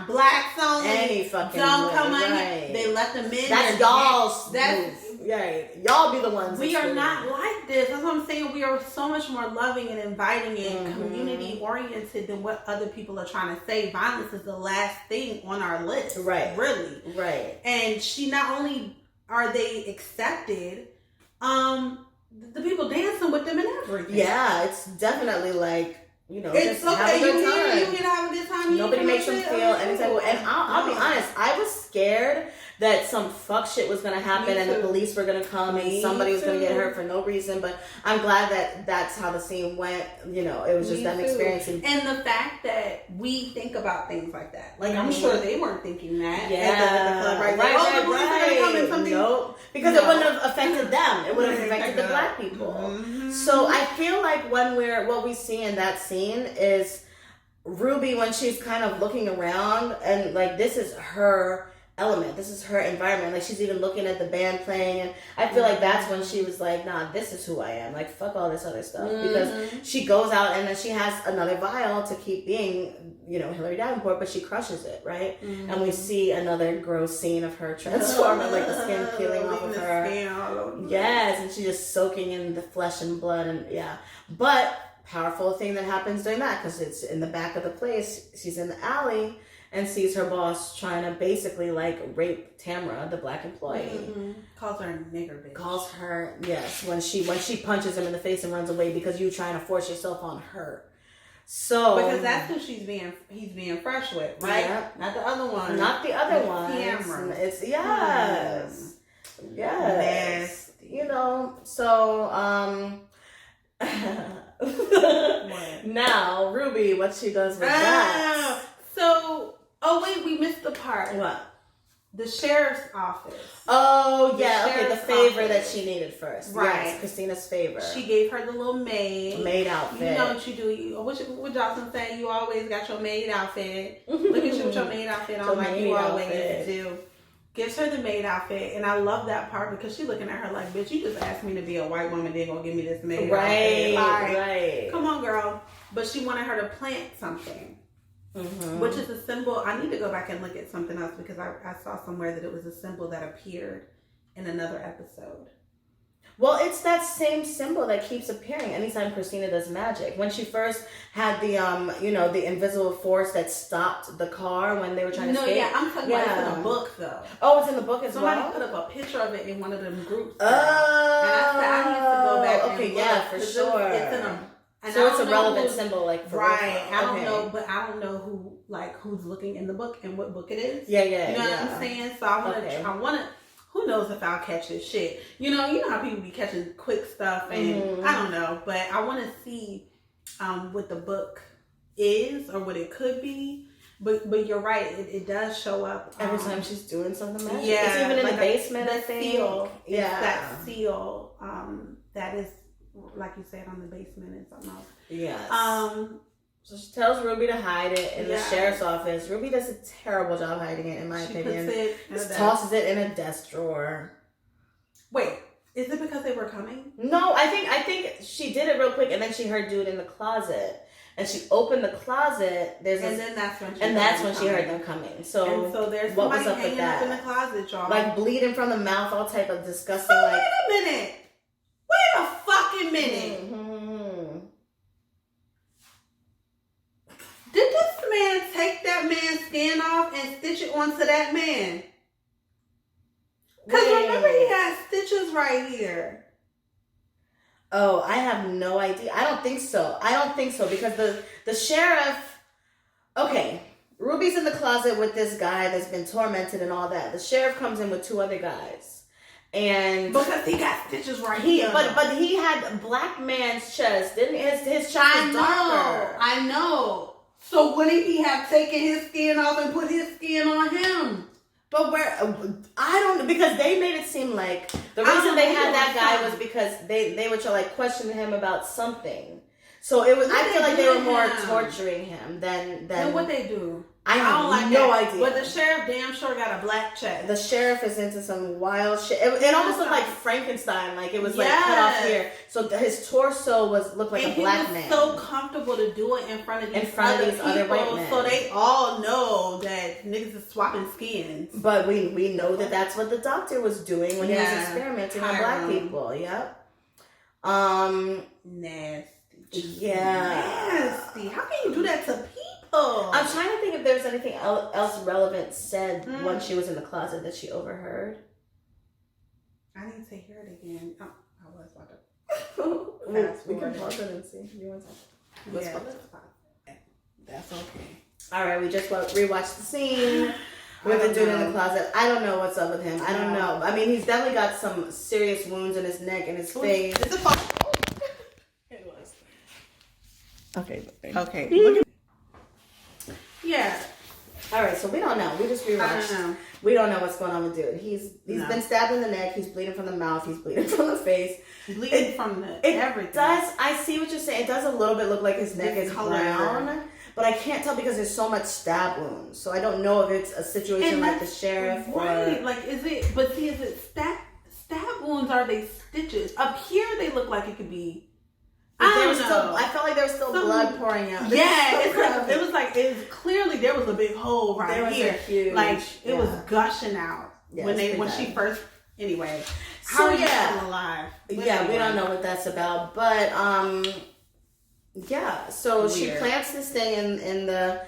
blacks only. Any fucking don't way. come on Right. here. They let them in. That's y'all's move. Right. Y'all be the ones. We are not like this. That's what I'm saying. We are so much more loving and inviting and community oriented than what other people are trying to say. Violence is the last thing on our list. Right. Really. Right. And she, not only are they accepted, the people dancing with them and everything. Yeah, it's definitely like, it's just okay. have a good time. You can have a good time. Nobody makes them feel any type of. And I'll be honest, I was scared that some fuck shit was gonna happen and the police were gonna come and somebody was gonna get hurt for no reason. But I'm glad that that's how the scene went. It was just them experiencing. And the fact that we think about things like that, like I'm sure they weren't thinking that. Yeah, at the club, right. The police are gonna come and something. Nope. Because it wouldn't have affected them. It would have affected the black people. Mm-hmm. So I feel like what we see in that scene is Ruby when she's kind of looking around and like this is her element, this is her environment, like she's even looking at the band playing, and I feel like that's when she was like, nah, this is who I am, like fuck all this other stuff. Because she goes out and then she has another vial to keep being Hillary Davenport, but she crushes it, right? And we see another gross scene of her transforming, like the skin peeling off of her. Yes, and she's just soaking in the flesh and blood, and but powerful thing that happens during that, because it's in the back of the place, she's in the alley and sees her boss trying to basically like rape Tamara, the black employee. Calls her a nigger bitch. Calls her, yes, when she punches him in the face and runs away because you trying to force yourself on her. So because that's who he's being fresh with, right? Yep. Not the other one. Not the other one. Tamara. It's yes. Nasty. So now Ruby, what she does with that. So wait, we missed the part. What? The sheriff's office. Oh, yeah. Okay, the favor that she needed first. Right. Yes, Christina's favor. She gave her the little maid outfit. You know what you do. What Jocelyn say? You always got your maid outfit. Look at you with your maid outfit on like you always do. Gives her the maid outfit. And I love that part because she's looking at her like, bitch, you just asked me to be a white woman. Then gonna give me this maid outfit. Right. Come on, girl. But she wanted her to plant something. Which is a symbol. I need to go back and look at something else because I saw somewhere that it was a symbol that appeared in another episode. Well, it's that same symbol that keeps appearing anytime Christina does magic. When she first had the the invisible force that stopped the car when they were trying to escape. Yeah, I'm talking about it's in the book though. Oh, it's in the book as well? Somebody put up a picture of it in one of them groups. Oh. And I need to go back and look. Yeah, for sure. It's in a so it's a relevant symbol, like for right. I don't know, but I don't know who's looking in the book and what book it is. Yeah. You know what I'm saying? So I want to. Who knows if I'll catch this shit? You know how people be catching quick stuff, and I don't know, but I want to see what the book is or what it could be. But you're right, it does show up every time she's doing something magic. Yeah, it's even in like the basement. I think. Seal. Yeah, it's that seal. That is. Like you said, on the basement and something else. Yes. So she tells Ruby to hide it in the sheriff's office. Ruby does a terrible job hiding it, in my opinion. Puts it tosses it in a desk drawer. Wait, Is it because they were coming? No, I think she did it real quick, and then she heard dude in the closet, and she opened the closet. Then that's when she heard them coming. So there's what was somebody up with hanging up that? in the closet, y'all. Like bleeding from the mouth, all type of disgusting. So wait a minute. Wait a fucking minute. Mm-hmm. Did this man take that man's skin off and stitch it onto that man? Because remember, he had stitches right here. Oh, I have no idea. I don't think so because the sheriff. Okay, Ruby's in the closet with this guy that's been tormented and all that. The sheriff comes in with 2 other guys, and because he got stitches right here. But he had a black man's chest, didn't he? His chest is darker. I know. So wouldn't he have taken his skin off and put his skin on him? But I don't know, because they made it seem like the reason they had that guy was because they were trying to question him about something. So it was. I feel like they were more torturing him than what they do. I have no idea. But the sheriff damn sure got a black chest. The sheriff is into some wild shit. It almost looked like Frankenstein. Like it was like cut off here. So his torso looked like a black man. He was so comfortable to do it in front of these other white men. So they all know that niggas is swapping skins. But we know that that's what the doctor was doing when he was experimenting on black people. Yep. Nasty. Yeah. Nasty. How can you do that to people? I'm trying to think if there's anything else relevant said when she was in the closet that she overheard. I didn't say hear it again. Oh, I was about to. We can pause it and see. You want to? Yeah, that's okay. All right, we just rewatched the scene with the dude in the closet. I don't know what's up with him. I don't know. I mean, he's definitely got some serious wounds in his neck and his face. It's a fuck. It was. Okay. Look at. Yeah. All right, so we don't know. We just rewatched. I don't know. We don't know what's going on with dude. He's been stabbed in the neck. He's bleeding from the mouth. He's bleeding from the face. Bleeding from everything. I see what you're saying. It does a little bit look like his neck is brown, but I can't tell because there's so much stab wounds. So I don't know if it's a situation like the sheriff or like is it? But see, is it stab wounds? Are they stitches? Up here, they look like it could be. I felt like there was still blood pouring out. It was clearly there was a big hole right here. It was gushing out when she first. Anyway, how are you still alive? Yeah, we don't know what that's about, but So she plants this thing in the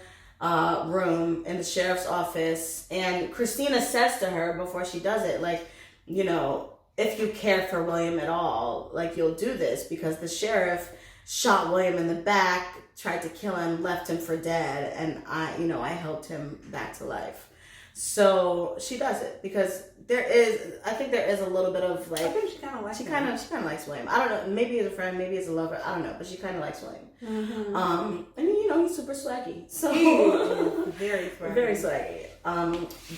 room in the sheriff's office, and Christina says to her before she does it, like, you know, if you care for William at all, like, you'll do this, because the sheriff shot William in the back, tried to kill him, left him for dead, and I helped him back to life. So she does it because I think there is a little bit of like, I think she kind of likes William. I don't know, maybe as a friend, maybe as a lover, I don't know, but she kind of likes William. Mm-hmm. I mean, he's super swaggy, so very swaggy. Very swaggy.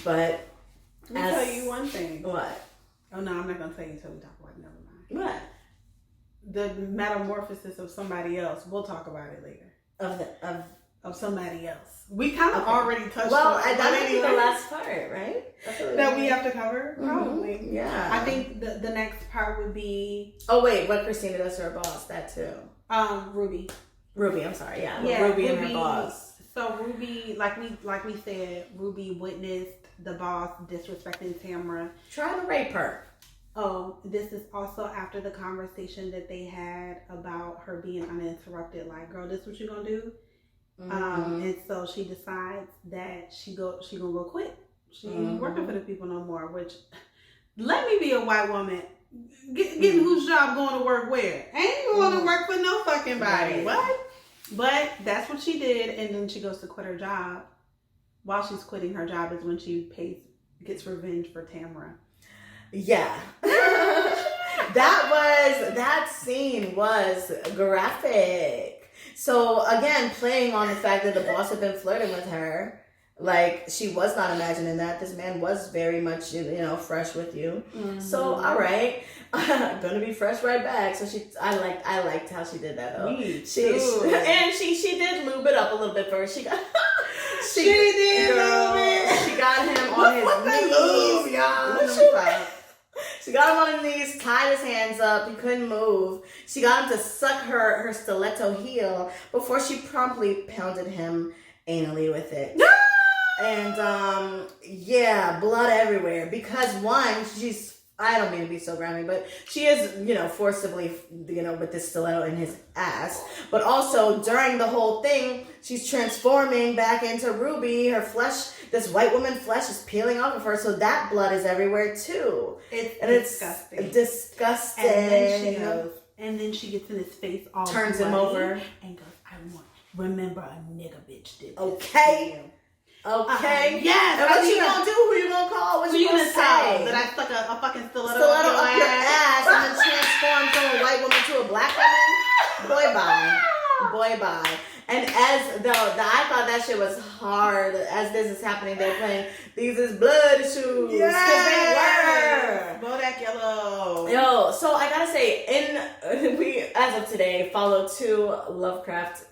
But let me tell you one thing. What? Oh no, I'm not gonna tell you until we talk about it. Never mind. What? The metamorphosis of somebody else. We'll talk about it later. Of somebody else. We kind of already touched on it. That might be the last part, right? That we have to cover? Mm-hmm. Probably. Yeah. I think the next part would be... Oh, wait. What Christina does to her boss. That too. Ruby. Ruby, I'm sorry. Yeah. Ruby and her boss. So Ruby, like we said, Ruby witnessed the boss disrespecting Tamara. Trying to rape her. Oh, this is also after the conversation that they had about her being uninterrupted. Like, girl, this what you gonna do? Mm-hmm. And so she decides that she gonna go quit. She ain't working for the people no more. Which, let me be a white woman. Getting whose job going to work where? Ain't going to work for no fucking body. Right. What? But that's what she did, and then she goes to quit her job. While she's quitting her job is when she gets revenge for Tamara. Yeah. That scene was graphic. So again, playing on the fact that the boss had been flirting with her, like she was not imagining that this man was very much, fresh with you. Mm-hmm. So all right, gonna be fresh right back. So I liked how she did that though. She did lube it up a little bit first. She did, girl. She got him on his knees, y'all. She got him on his knees, tied his hands up. He couldn't move. She got him to suck her stiletto heel before she promptly pounded him anally with it. And, yeah, blood everywhere. Because, one, I don't mean to be so grimy, but she is, forcibly, with this stiletto in his ass. But also, during the whole thing, she's transforming back into Ruby. Her flesh, this white woman flesh is peeling off of her, so that blood is everywhere, too. It's disgusting. It's disgusting. And then she goes, and then she gets in his face all turns him over. And goes, remember a nigga bitch did this. Okay. Okay. Yes. And what you gonna do? Who you gonna call? What you gonna say? That I stuck a fucking stiletto up your ass and then transformed from a white woman to a black woman? Boy, bye. And I thought that shit was hard. As this is happening, they're playing These Is Blood Shoes. Yes. They were. Bodak Yellow. Yo, so I gotta say, we as of today follow 2 Lovecraft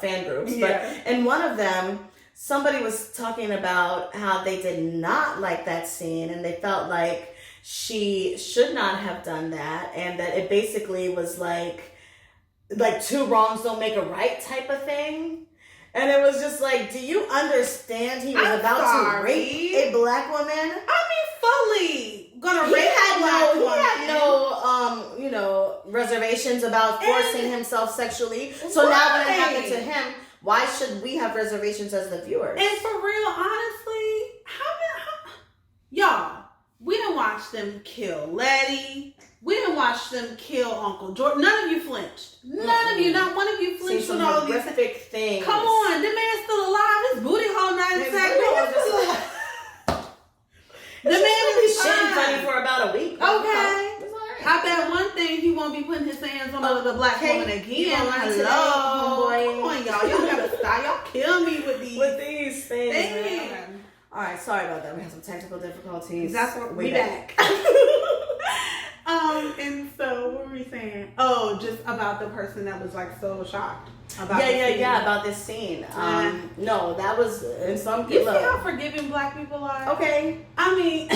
fan groups, but in one of them, somebody was talking about how they did not like that scene and they felt like she should not have done that, and that it basically was like 2 wrongs don't make a right type of thing. And it was just like, do you understand he was about to rape a black woman? I mean, fully gonna rape He had no reservations about forcing himself sexually. So now when it happened to him, why should we have reservations as the viewers? And for real, honestly, y'all, we didn't watch them kill Letty. We didn't watch them kill Uncle George. None of you flinched. None of you. Not one of you flinched with all these things. Come on, the man's still alive. His booty hole not intact. The man is shitting funny for about a week. Okay. I bet one thing he won't be putting his hands on another black woman again. Hello. Come on, y'all. Y'all gotta stop. Y'all kill me with these things. All right, sorry about that. We have some technical difficulties. That's what we back. And so what were we saying? Oh, just about the person that was so shocked. About about this scene. No, that was in some. You see how forgiving black people are? Okay. I mean,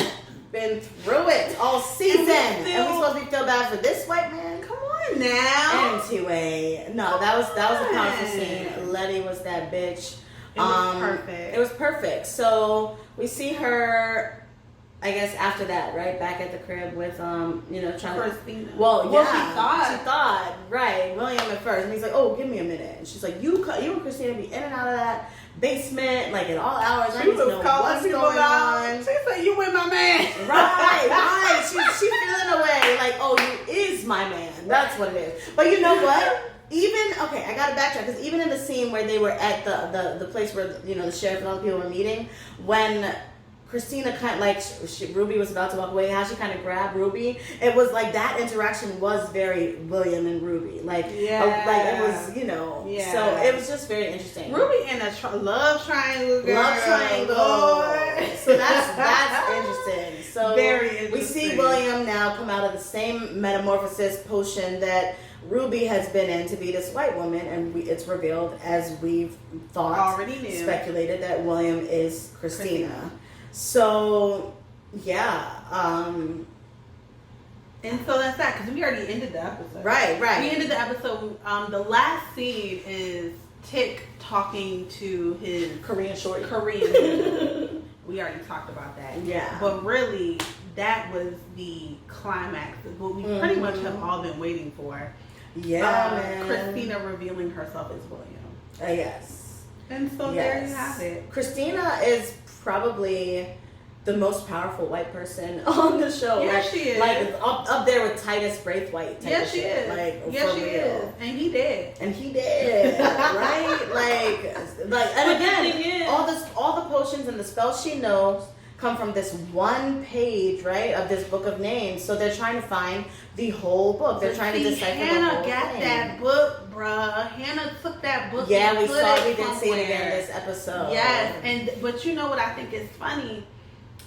been through it all season, and we supposed to feel bad for this white man? Come on now. Anyway, no, that was a powerful scene. Letty was that bitch. It was perfect. It was perfect. So we see her, I guess, after that, right, back at the crib with trying Christina. to. Well, she thought, right, William at first, and he's like, "Oh, give me a minute," and she's like, "You and Christina be in and out of that basement at all hours. I need to know what's going on." She said, "You with my man." Right. She feeling away oh, you is my man. That's what it is. But you know what? I gotta backtrack, because even in the scene where they were at the place where the sheriff and all the people were meeting, when Christina Ruby was about to walk away, how she kind of grabbed Ruby, it was that interaction was very William and Ruby. It was, so it was just very interesting. Ruby in a love triangle, girl. Love triangle. So that's interesting. So very interesting. We see William now come out of the same metamorphosis potion that Ruby has been in to be this white woman, and it's revealed, as we've speculated, that William is Christina. So, yeah. And so that's that, because we already ended the episode. Right. We ended the episode. The last scene is Tick talking to his Korean shorty. We already talked about that. Yeah. But really, that was the climax of what we pretty much have all been waiting for. Yeah, man. Christina revealing herself as William. Yes. And so there you have it. Christina is probably the most powerful white person on the show. Yeah, she is. Up there with Titus Braithwaite type of shit. Is. And he did. Right? And again, all the potions and the spells she knows come from this one page, right, of this book of names. So they're trying to find the whole book. They're trying to decipher the whole thing. Hannah got that book, bruh. Hannah took that book. Yeah, we did see it again this episode. Yes, but you know what I think is funny?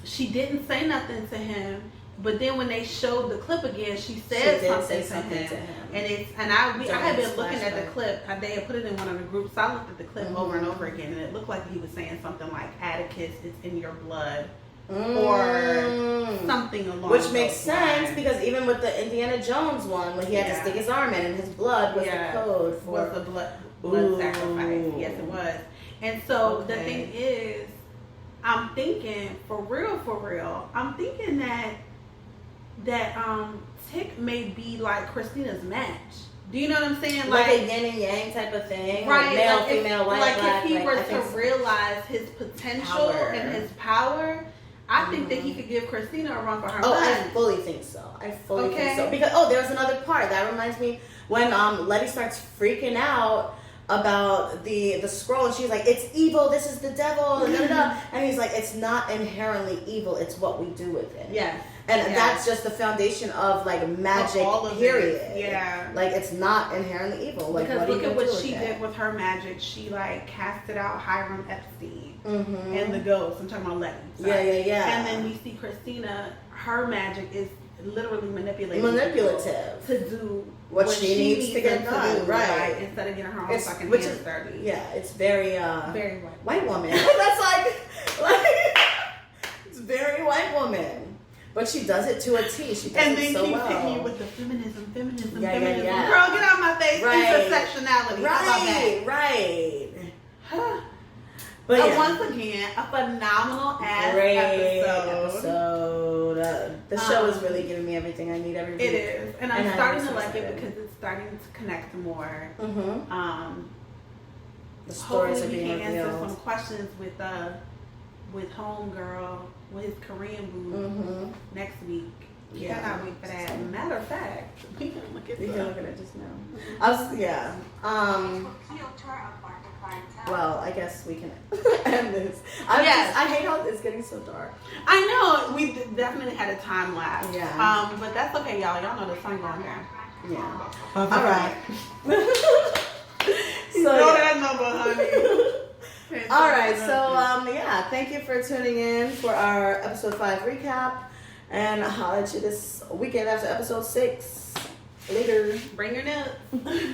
She didn't say nothing to him, but then when they showed the clip again, she said something to him. And I had been looking at the clip. They had put it in one of the groups. So I looked at the clip over and over again, and it looked like he was saying something like, "Atticus, it's in your blood." Or something something along which makes those sense lines. because even with the Indiana Jones one, when he had to stick his arm in, and his blood was the code for was the blood sacrifice. Yes, it was. And so the thing is, I'm thinking for real, I'm thinking that Tick may be like Christina's match. Do you know what I'm saying? Like a yin and yang type of thing, right? Like male, like female, white, like black. If he like, were to realize his potential and his power, I think that he could give Christina a run for her money. I fully think so. I fully think so. Because there's another part that reminds me when Letty starts freaking out about the scroll, and she's like, "It's evil. This is the devil." And, and he's like, "It's not inherently evil. It's what we do with it." Yeah. And that's just the foundation of like magic. Period. Yeah. Like it's not inherently evil. Like because what look at what she did did with her magic. She like casted out Hiram Epstein and the ghost. I'm talking about Letty. Yeah. And then we see Christina. Her magic is literally manipulative to do what she needs to get done, right? Instead of getting her own fucking hands dirty. Yeah, it's very very white woman. That's like it's very white woman. But she does it to a T. She does and it so well. And then keeps hitting you with the feminism. Yeah. Girl, get out my face. Intersectionality. Right. But once again, a phenomenal ass episode. The show is really giving me everything I need every week. It is. And I'm starting to like it because it's starting to connect more. The stories are being revealed. Hopefully we can answer revealed. some questions with Homegirl, with his Korean boo next week. Yeah, I cannot wait for that. Matter of fact, we can look at it just now. Well, I guess we can end this. I hate how it's getting so dark. I know we definitely had a time lapse. Yeah. But that's okay, y'all. Y'all know the sun going down. Yeah. All right. That number, honey. All right, so thank you for tuning in for our episode 5 recap, and I'll holler at you this weekend after episode 6. Later. Bring your nuts.